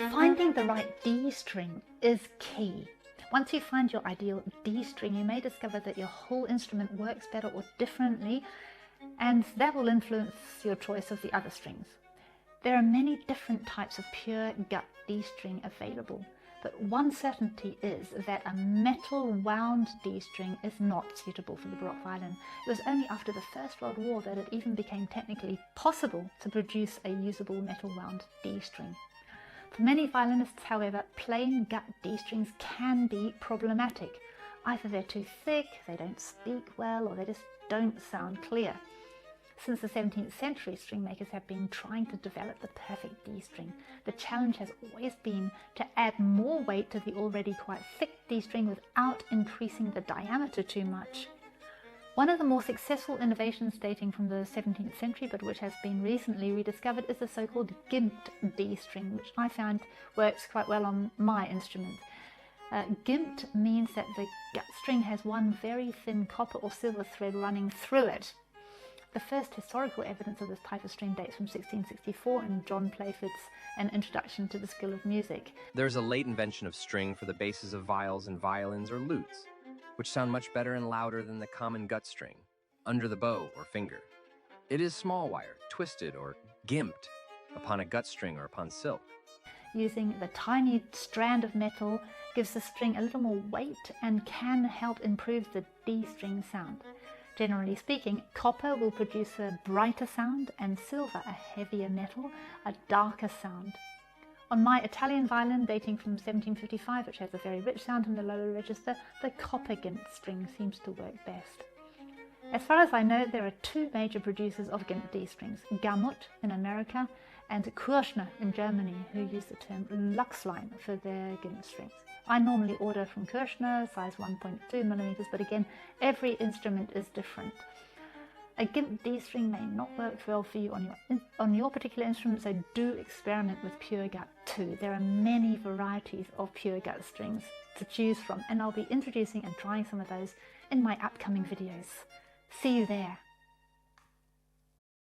Finding the right D string is key. Once you find your ideal D string, you may discover that your whole instrument works better or differently, and that will influence your choice of the other strings. There are many different types of pure gut D string available, but one certainty is that a metal wound D string is not suitable for the baroque violin. It was only after the First World War that it even became technically possible to produce a usable metal wound D string. For many violinists, however, plain gut D strings can be problematic. Either they're too thick, they don't speak well, or they just don't sound clear. Since the 17th century, string makers have been trying to develop the perfect D string. The challenge has always been to add more weight to the already quite thick D string without increasing the diameter too much. One of the more successful innovations dating from the 17th century, but which has been recently rediscovered, is the so-called gimped D string, which I found works quite well on my instrument. Gimped means that the gut string has one very thin copper or silver thread running through it. The first historical evidence of this type of string dates from 1664 in John Playford's An Introduction to the Skill of Music. There's a late invention of string for the basses of viols and violins or lutes, which sound much better and louder than the common gut string, under the bow or finger. It is small wire, twisted or gimped upon a gut string or upon silk. Using the tiny strand of metal gives the string a little more weight and can help improve the D string sound. Generally speaking, copper will produce a brighter sound and silver, a heavier metal, a darker sound. On my Italian violin dating from 1755, which has a very rich sound in the lower register, the copper gimped string seems to work best. As far as I know, there are two major producers of gimped D strings, Gamut in America and Kirschner in Germany, who use the term Luxline for their gimped strings. I normally order from Kirschner, size 1.2 millimeters, but again, every instrument is different. A gimped D string may not work well for you on your particular instrument, so do experiment with pure gut too. There are many varieties of pure gut strings to choose from, and I'll be introducing and trying some of those in my upcoming videos. See you there.